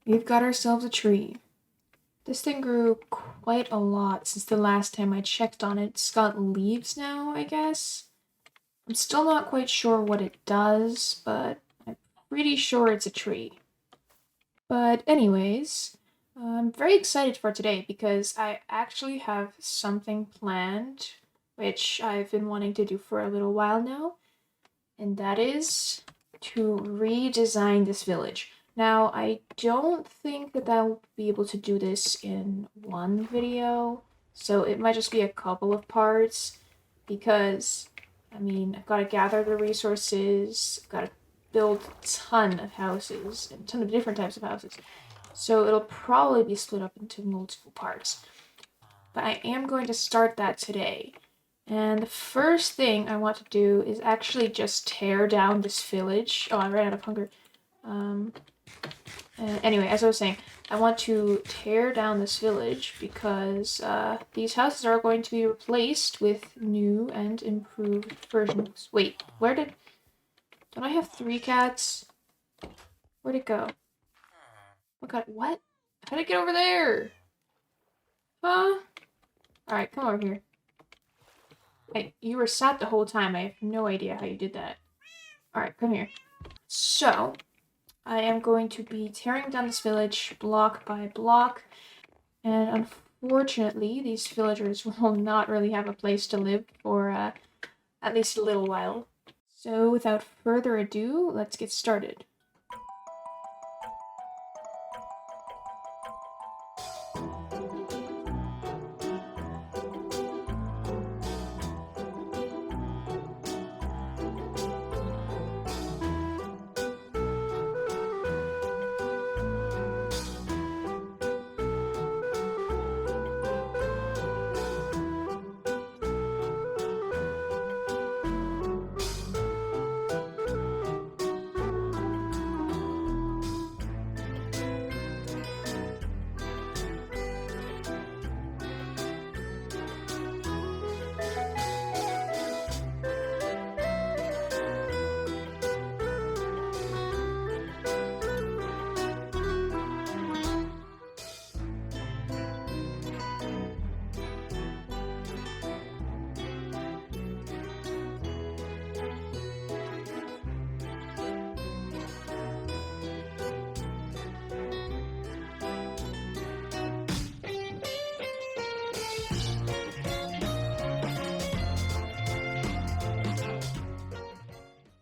we've got ourselves a tree. This thing grew quite a lot since the last time I checked on it. It's got leaves now, I guess. I'm still not quite sure what it does, but I'm pretty sure it's a tree. But anyways, I'm very excited for today because I actually have something planned, which I've been wanting to do for a little while now, and that is to redesign this village. Now, I don't think that I'll be able to do this in one video, so it might just be a couple of parts, because, I mean, I've got to gather the resources, I've got to build a ton of houses, and a ton of different types of houses, so it'll probably be split up into multiple parts. But I am going to start that today. And the first thing I want to do is actually just tear down this village. Oh, I ran out of hunger. Anyway, as I was saying, I want to tear down this village because these houses are going to be replaced with new and improved versions. Wait, don't I have 3 cats? Where'd it go? Oh god, what? How did it get over there? Huh? Alright, come over here. Hey, you were sat the whole time. I have no idea how you did that. Alright, come here. So, I am going to be tearing down this village block by block. And unfortunately, these villagers will not really have a place to live for at least a little while. So, without further ado, let's get started.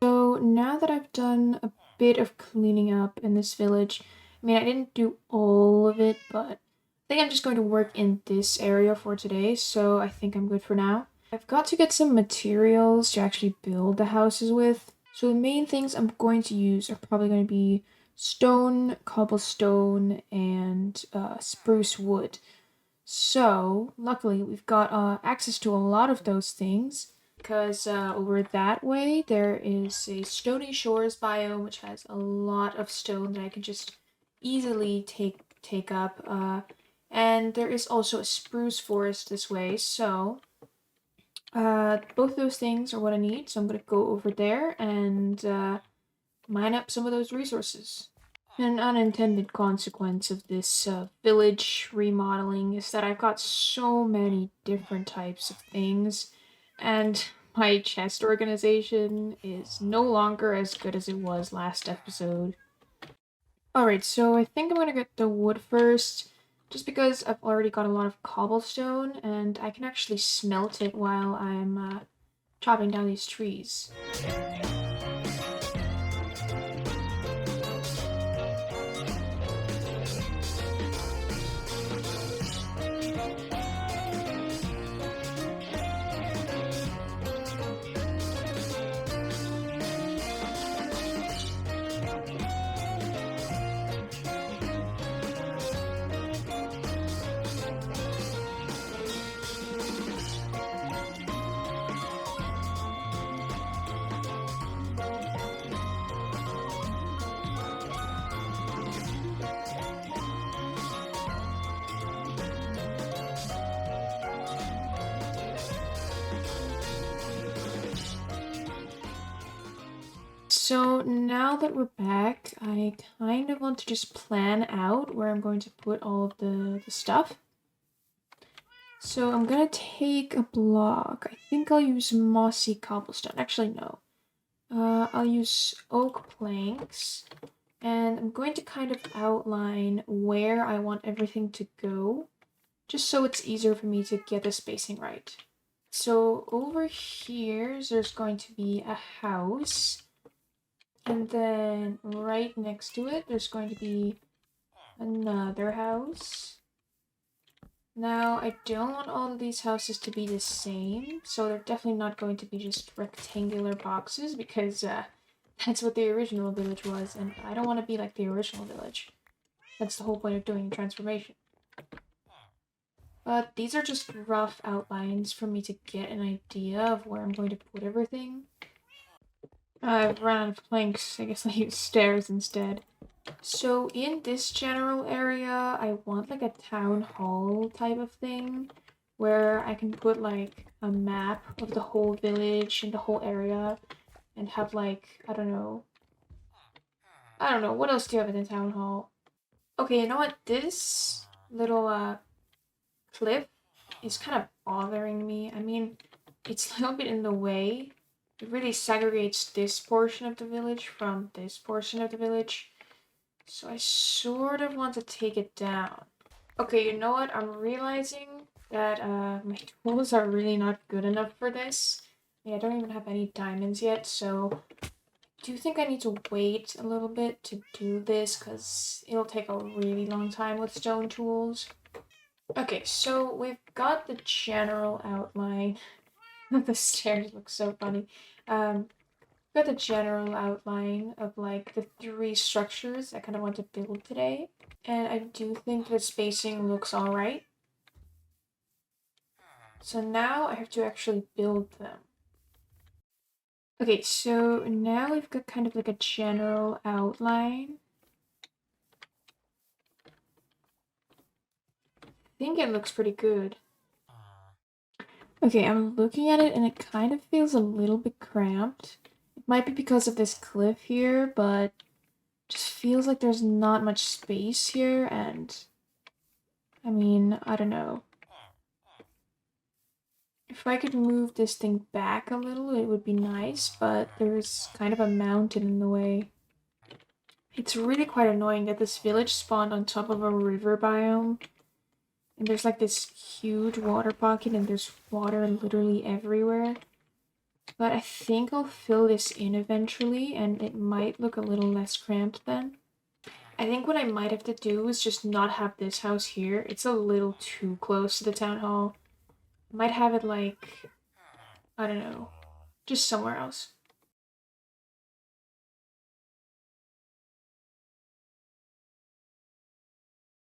So now that I've done a bit of cleaning up in this village, I mean, I didn't do all of it, but I think I'm just going to work in this area for today, so I think I'm good for now. I've got to get some materials to actually build the houses with. So the main things I'm going to use are probably going to be stone, cobblestone, and spruce wood. So luckily we've got access to a lot of those things, because over that way there is a Stony Shores biome which has a lot of stone that I can just easily take up, and there is also a spruce forest this way, so both those things are what I need, so I'm going to go over there and mine up some of those resources. An unintended consequence of this village remodeling is that I've got so many different types of things, and my chest organization is no longer as good as it was last episode. Alright, so I think I'm gonna get the wood first, just because I've already got a lot of cobblestone, and I can actually smelt it while I'm chopping down these trees. so now that we're back, I kind of want to just plan out where I'm going to put all of the stuff. So I'm gonna take a block. I think I'll use mossy cobblestone. Actually, no. I'll use oak planks. And I'm going to kind of outline where I want everything to go, just so it's easier for me to get the spacing right. So over here, there's going to be a house. And then right next to it, there's going to be another house. Now, I don't want all of these houses to be the same, so they're definitely not going to be just rectangular boxes, because that's what the original village was, and I don't want to be like the original village. That's the whole point of doing a transformation. But these are just rough outlines for me to get an idea of where I'm going to put everything. I've run out of planks. I guess I'll use stairs instead. So in this general area, I want like a town hall type of thing where I can put like a map of the whole village and the whole area and have like, I don't know, what else do you have in the town hall? Okay, you know what? This little cliff is kind of bothering me. I mean, it's a little bit in the way. It really segregates this portion of the village from this portion of the village. So I sort of want to take it down. Okay, you know what? I'm realizing that my tools are really not good enough for this. I don't even have any diamonds yet, so I do think I need to wait a little bit to do this because it'll take a really long time with stone tools. Okay, so we've got the general outline. The stairs look so funny. Got the general outline of like the three structures I kind of want to build today. And I do think the spacing looks alright. So now I have to actually build them. Okay, so now we've got kind of like a general outline. I think it looks pretty good. Okay, I'm looking at it and it kind of feels a little bit cramped. It might be because of this cliff here, but just feels like there's not much space here, and I mean, I don't know. If I could move this thing back a little, it would be nice, but there's kind of a mountain in the way. It's really quite annoying that this village spawned on top of a river biome. And there's like this huge water pocket and there's water literally everywhere. But I think I'll fill this in eventually and it might look a little less cramped then. I think what I might have to do is just not have this house here. It's a little too close to the town hall. I might have it like, I don't know, just somewhere else.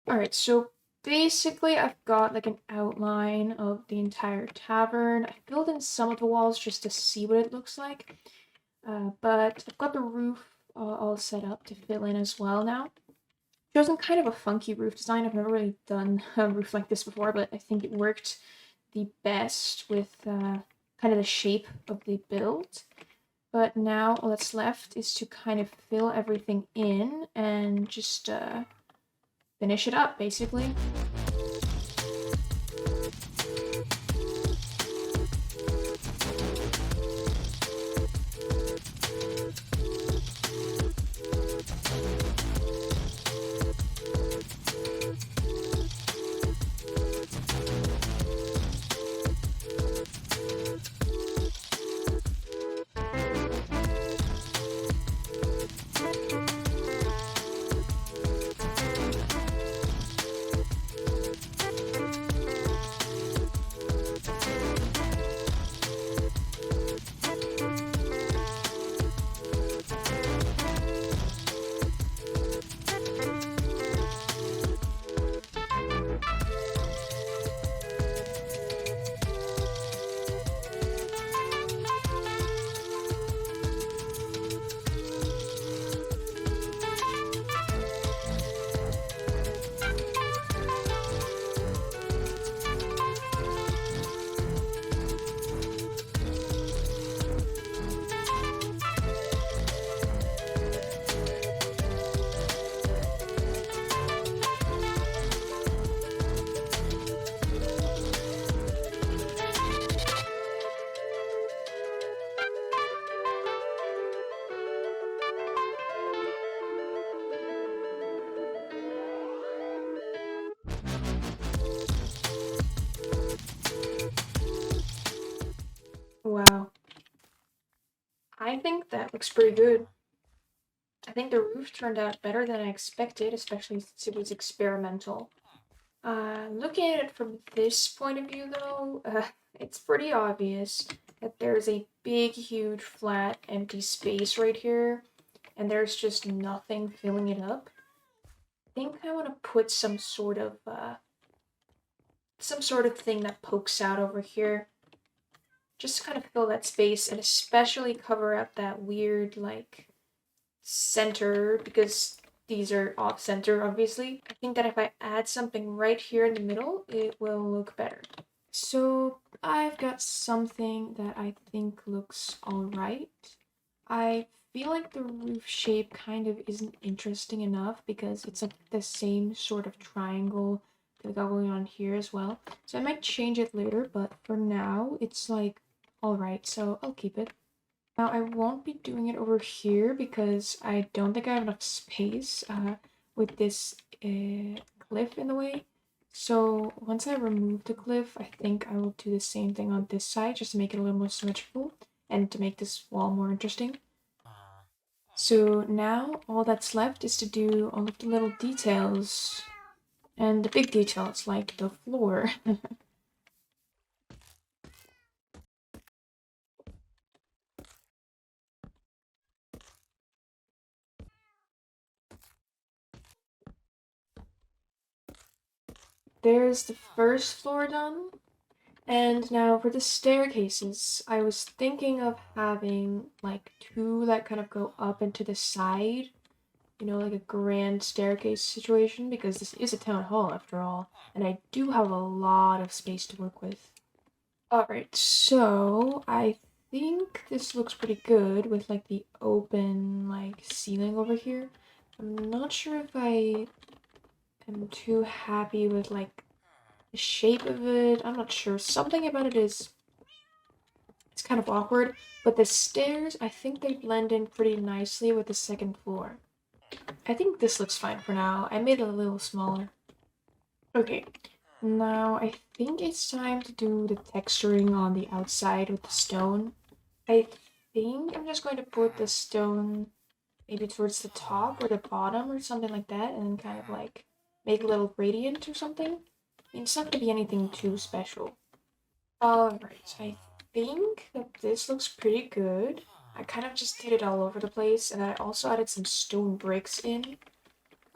Alright, so basically I've got like an outline of the entire tavern. I filled in some of the walls just to see what it looks like. But I've got the roof all set up to fill in as well now. Chosen kind of a funky roof design. I've never really done a roof like this before, but I think it worked the best with kind of the shape of the build. But now all that's left is to kind of fill everything in and just finish it up, basically. Wow. I think that looks pretty good. I think the roof turned out better than I expected, especially since it was experimental. Looking at it from this point of view, though, it's pretty obvious that there's a big, huge, flat, empty space right here, and there's just nothing filling it up. I think I want to put some sort of thing that pokes out over here, just to kind of fill that space, and especially cover up that weird, like, center, because these are off center, obviously. I think that if I add something right here in the middle, it will look better. So I've got something that I think looks alright. I feel like the roof shape kind of isn't interesting enough because it's like the same sort of triangle that we got going on here as well. So I might change it later, but for now it's like alright, so I'll keep it. Now I won't be doing it over here because I don't think I have enough space with this cliff in the way. So once I remove the cliff, I think I will do the same thing on this side just to make it a little more symmetrical and to make this wall more interesting. So now all that's left is to do all of the little details and the big details like the floor. There's the first floor done. And now for the staircases, I was thinking of having like two that kind of go up and to the side, like a grand staircase situation, because this is a town hall after all, and I do have a lot of space to work with. Alright, so I think this looks pretty good with like the open like ceiling over here. I'm not sure if I am too happy with like the shape of it. I'm not sure. Something about it is it's kind of awkward, but the stairs, I think they blend in pretty nicely with the second floor. I think this looks fine for now. I made it a little smaller. Okay, now I think it's time to do the texturing on the outside with the stone. I think I'm just going to put the stone maybe towards the top or the bottom or something like that, and then kind of like make a little gradient or something. I mean, it's not going to be anything too special. Alright, I think that this looks pretty good. I kind of just did it all over the place, and I also added some stone bricks in.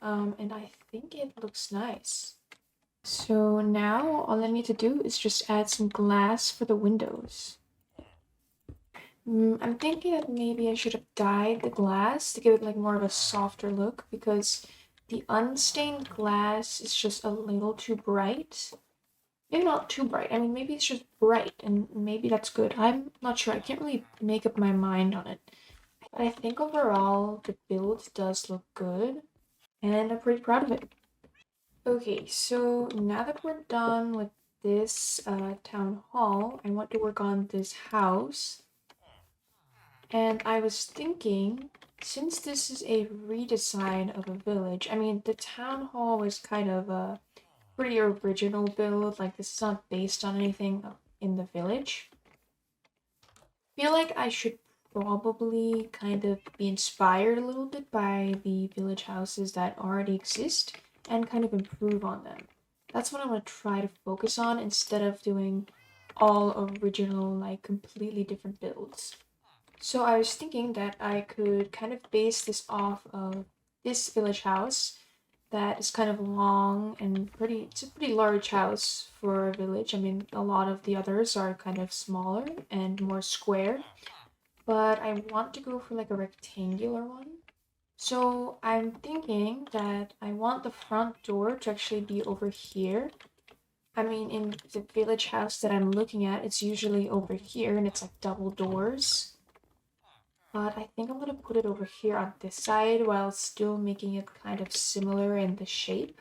And I think it looks nice. So now all I need to do is just add some glass for the windows. I'm thinking that maybe I should have dyed the glass to give it like more of a softer look because the unstained glass is just a little too bright. Maybe not too bright. I mean, maybe it's just bright, and maybe that's good. I'm not sure. I can't really make up my mind on it. But I think overall, the build does look good, and I'm pretty proud of it. Okay, so now that we're done with this town hall, I want to work on this house. And I was thinking, since this is a redesign of a village, I mean, the town hall was kind of a pretty original build. Like, this is not based on anything in the village. I feel like I should probably kind of be inspired a little bit by the village houses that already exist and kind of improve on them. That's what I'm going to try to focus on instead of doing all original, like completely different builds. So I was thinking that I could kind of base this off of this village house that is kind of long and it's a pretty large house for a village. I mean, a lot of the others are kind of smaller and more square, but I want to go for like a rectangular one. So I'm thinking that I want the front door to actually be over here. I mean, in the village house that I'm looking at, it's usually over here and it's like double doors. But I think I'm gonna put it over here on this side while still making it kind of similar in the shape.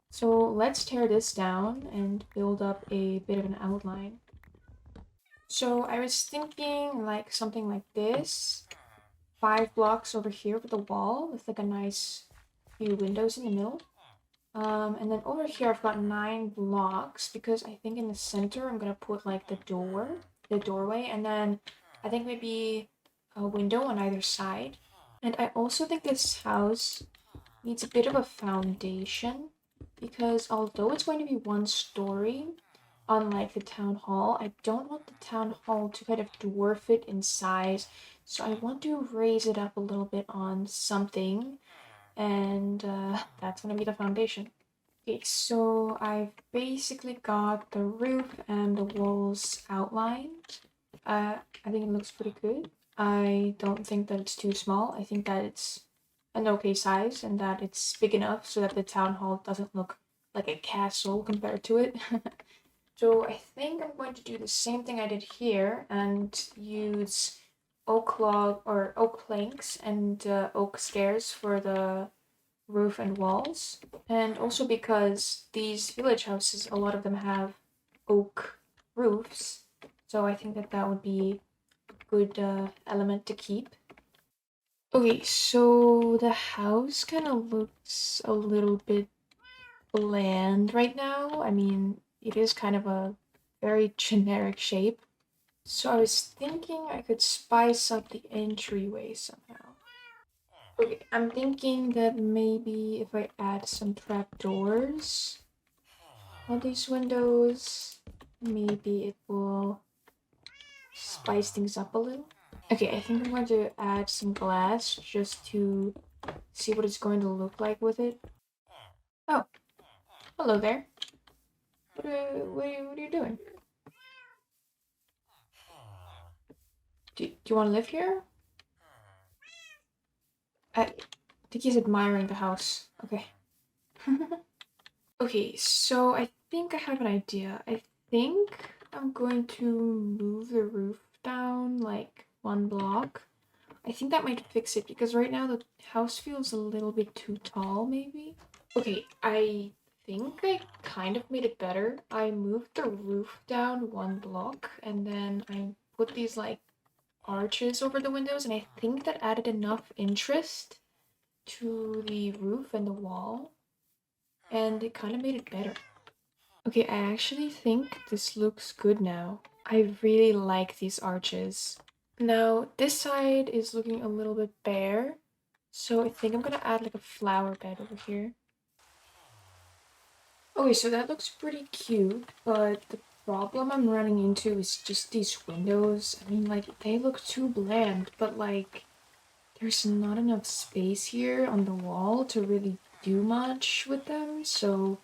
So let's tear this down and build up a bit of an outline. So I was thinking like something like this. 5 blocks over here with a wall with like a nice few windows in the middle. And then over here I've got 9 blocks because I think in the center I'm gonna put like the door. the doorway, and then I think maybe a window on either side. And I also think this house needs a bit of a foundation because although it's going to be one story, unlike the town hall, I don't want the town hall to kind of dwarf it in size. So I want to raise it up a little bit on something, and that's gonna be the foundation. Okay, so I've basically got the roof and the walls outlined. I think it looks pretty good. I don't think that it's too small. I think that it's an okay size and that it's big enough so that the town hall doesn't look like a castle compared to it. So I think I'm going to do the same thing I did here and use oak log or oak planks and oak stairs for the roof and walls. And also because these village houses, a lot of them have oak roofs. So I think that that would be a good element to keep. Okay, so the house kind of looks a little bit bland right now. I mean, it is kind of a very generic shape. So I was thinking I could spice up the entryway somehow. Okay, I'm thinking that maybe if I add some trapdoors on these windows, maybe it will spice things up a little. Okay, I think I'm going to add some glass just to see what it's going to look like with it. Oh, hello there. What are you doing? Do you want to live here? I think he's admiring the house. Okay. Okay, so I think I have an idea. I think I'm going to move the roof down like one block. I think that might fix it because right now the house feels a little bit too tall, maybe. Okay, I think I kind of made it better. I moved the roof down one block and then I put these like arches over the windows, and I think that added enough interest to the roof and the wall, and it kind of made it better. Okay, I actually think this looks good now. I really like these arches. Now, this side is looking a little bit bare, so I think I'm gonna add like a flower bed over here. Okay, so that looks pretty cute, but the problem I'm running into is just these windows. I mean, like, they look too bland, but like, there's not enough space here on the wall to really do much with them, so...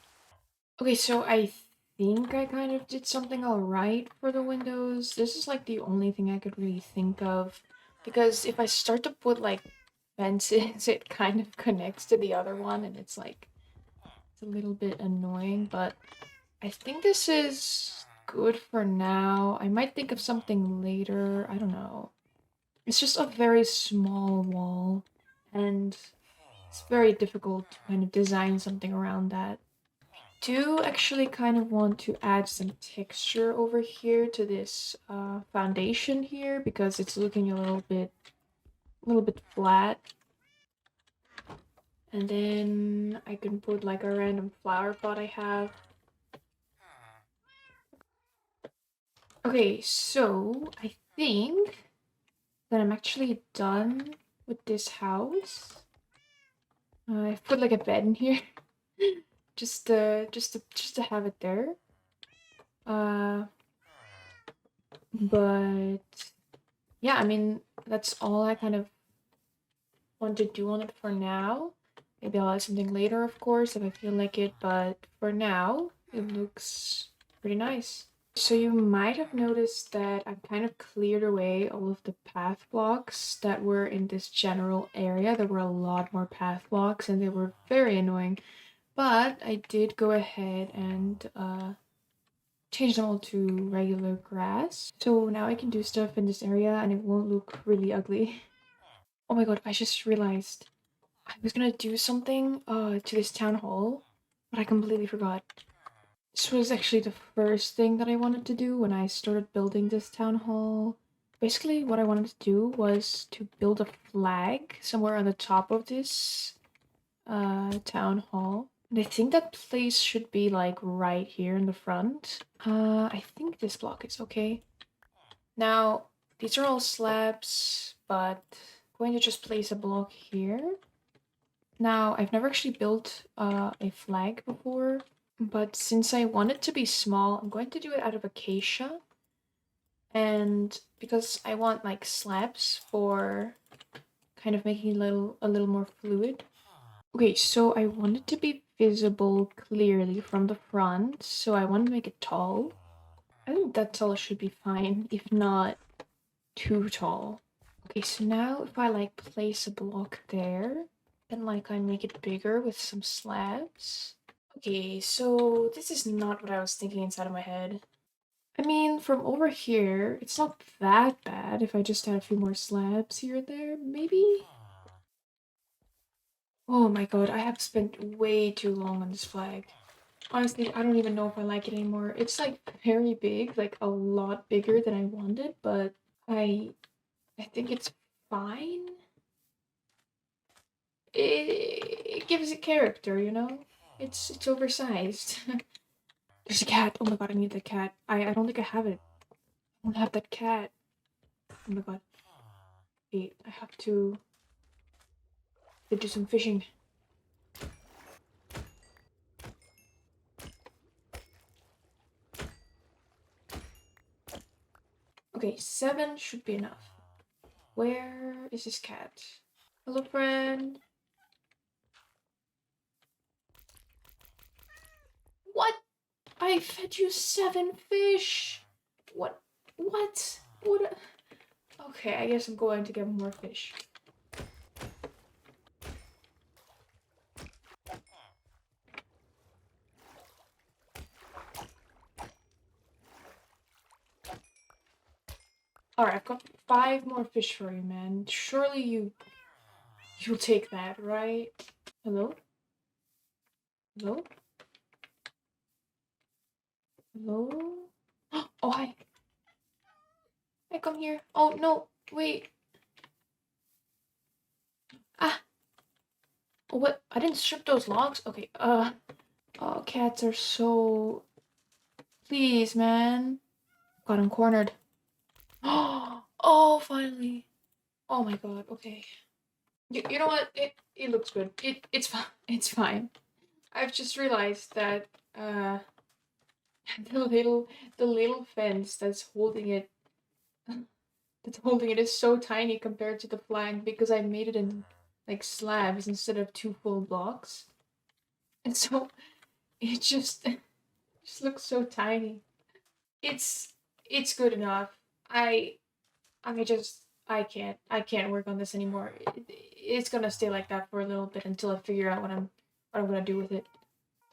Okay, so I think I kind of did something alright for the windows. This is like the only thing I could really think of, because if I start to put like fences, it kind of connects to the other one, and it's like, it's a little bit annoying, but I think this is good for now. I might think of something later, I don't know. It's just a very small wall, and it's very difficult to kind of design something around that. Do actually kind of want to add some texture over here to this foundation here because it's looking a little bit flat. And then I can put like a random flower pot I have. Okay, so I think that I'm actually done with this house. I've put like a bed in here, just to have it there. Uh, but yeah, I mean that's all I kind of want to do on it for now. Maybe I'll add something later, of course, if I feel like it. But for now, it looks pretty nice. So you might have noticed that I've kind of cleared away all of the path blocks that were in this general area. There were a lot more path blocks and they were very annoying. But I did go ahead and change them all to regular grass. So now I can do stuff in this area and it won't look really ugly. Oh my god, I just realized I was gonna do something to this town hall, but I completely forgot. This was actually the first thing that I wanted to do when I started building this town hall. Basically, what I wanted to do was to build a flag somewhere on the top of this town hall. And I think that place should be like right here in the front. I think this block is okay. Now, these are all slabs, but I'm going to just place a block here. Now, I've never actually built a flag before, but since I want it to be small, I'm going to do it out of acacia. And because I want like slabs for kind of making it a little more fluid. Okay, so I want it to be visible clearly from the front, so I want to make it tall. I think that tall should be fine, if not too tall. Okay, so now if I like place a block there, then like I make it bigger with some slabs. Okay, so this is not what I was thinking inside of my head. I mean, from over here, it's not that bad if I just add a few more slabs here and there, maybe? Oh my god, I have spent way too long on this flag. Honestly, I don't even know if I like it anymore. It's like very big, like a lot bigger than I wanted, but I I think it's fine. It gives it character, you know? It's oversized. There's a cat. Oh my god, I need that cat. I don't think I have it. I don't have that cat. Oh my god. Wait, I have to do some fishing. Okay, 7 should be enough. Where is this cat? Hello, friend. What? I fed you 7 fish. What? What? What? Okay, I guess I'm going to get more fish. Alright, I've got 5 more fish for you, man. Surely you'll take that, right? Hello? Hello? Hello? Oh, hi. Hi, come here. Oh, no. Wait. Ah. Oh, what? I didn't strip those logs? Okay, oh, cats are so... Please, man. Got him cornered. Oh, finally. Oh my god, okay. You know what? It looks good. It's fine. It's fine. I've just realized that the little fence that's holding it is so tiny compared to the flag because I made it in like slabs instead of 2 full blocks. And so it just looks so tiny. It's it's good enough. I I can't work on this anymore. It's gonna stay like that for a little bit until I figure out what I'm gonna do with it.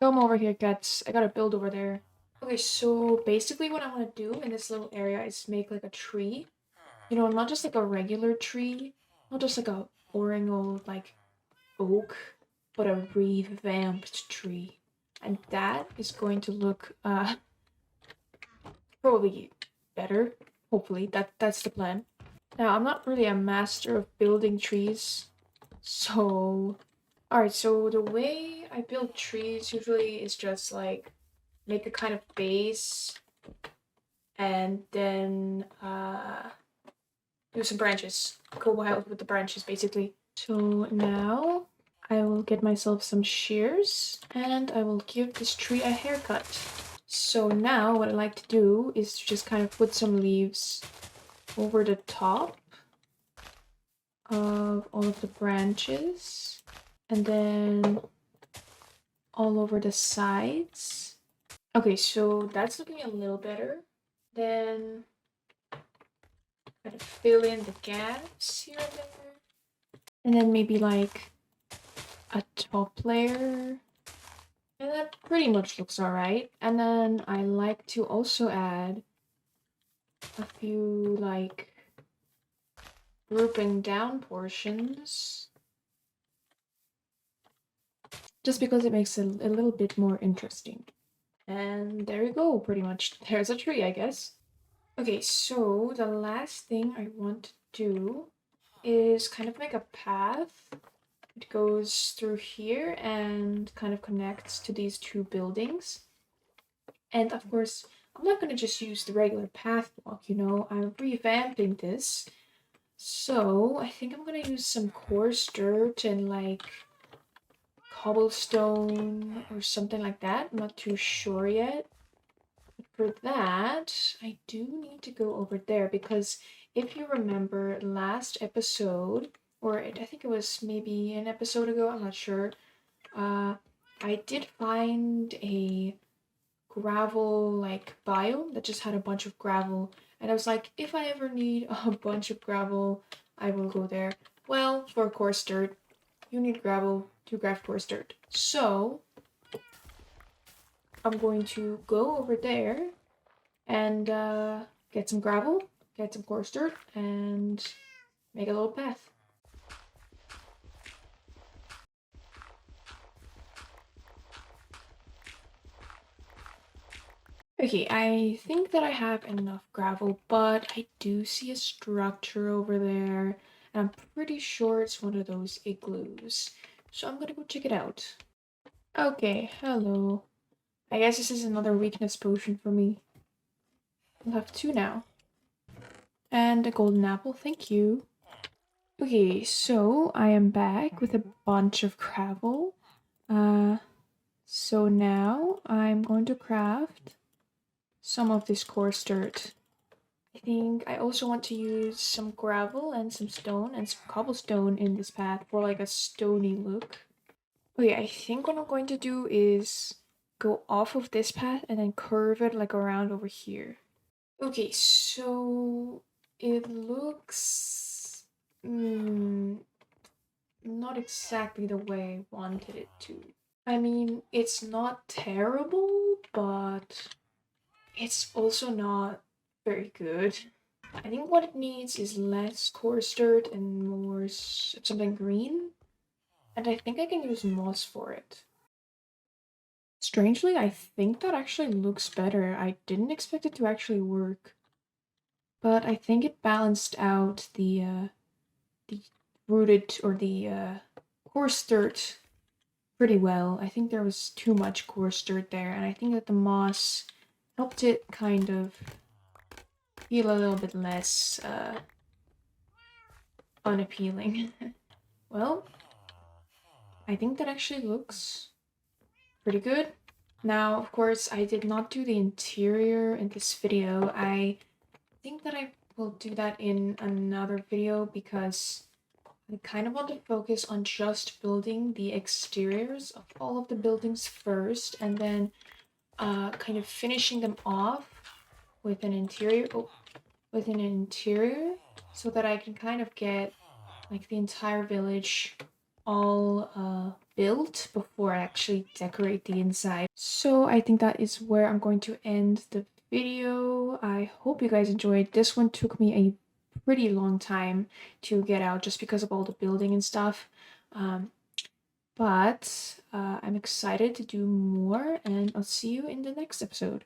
Come over here, cats. I gotta build over there. Okay, so basically what I want to do in this little area is make like a tree. You know, not just like a regular tree, not just like a boring old like oak, but a revamped tree. And that is going to look probably better. Hopefully, that's the plan. Now, I'm not really a master of building trees, so alright, so the way I build trees usually is just like make a kind of base and then do some branches. Go wild with the branches basically. So now I will get myself some shears and I will give this tree a haircut. So now what I like to do is to just kind of put some leaves over the top of all of the branches and then all over the sides. Okay, so that's looking a little better. Then gotta fill in the gaps here and there. And then maybe like a top layer. And that pretty much looks alright. And then I like to also add a few like grouping down portions. Just because it makes it a little bit more interesting. And there you go, pretty much. There's a tree, I guess. Okay, so the last thing I want to do is kind of make a path. It goes through here and kind of connects to these 2 buildings. And of course, I'm not gonna just use the regular path block, you know, I'm revamping this. So I think I'm gonna use some coarse dirt and like cobblestone or something like that. I'm not too sure yet. But for that, I do need to go over there because if you remember last episode, or I think it was maybe an episode ago, I'm not sure. Uh, I did find a gravel like biome that just had a bunch of gravel, and I was like, if I ever need a bunch of gravel, I will go there. Well, for coarse dirt, you need gravel to craft coarse dirt. So I'm going to go over there and get some gravel, get some coarse dirt, and make a little path. Okay, I think that I have enough gravel, but I do see a structure over there, and I'm pretty sure it's one of those igloos. So I'm gonna go check it out. Okay, hello. I guess this is another weakness potion for me. I'll have two now. And a golden apple, thank you. Okay, so I am back with a bunch of gravel. Uh, so now I'm going to craft some of this coarse dirt. I think I also want to use some gravel and some stone and some cobblestone in this path for like a stony look. Okay, I think what I'm going to do is go off of this path and then curve it like around over here. Okay, so it looks not exactly the way I wanted it to. I mean, it's not terrible, but it's also not very good. I think what it needs is less coarse dirt and more something green. And I think I can use moss for it. Strangely, I think that actually looks better. I didn't expect it to actually work. But I think it balanced out the rooted or the coarse dirt pretty well. I think there was too much coarse dirt there, and I think that the moss helped it kind of feel a little bit less unappealing. Well, I think that actually looks pretty good. Now, of course, I did not do the interior in this video. I think that I will do that in another video because I kind of want to focus on just building the exteriors of all of the buildings first and then kind of finishing them off with an interior, so that I can kind of get like the entire village all built before I actually decorate the inside. So I think that is where I'm going to end the video. I hope you guys enjoyed. This one took me a pretty long time to get out just because of all the building and stuff. Um, but I'm excited to do more, and I'll see you in the next episode.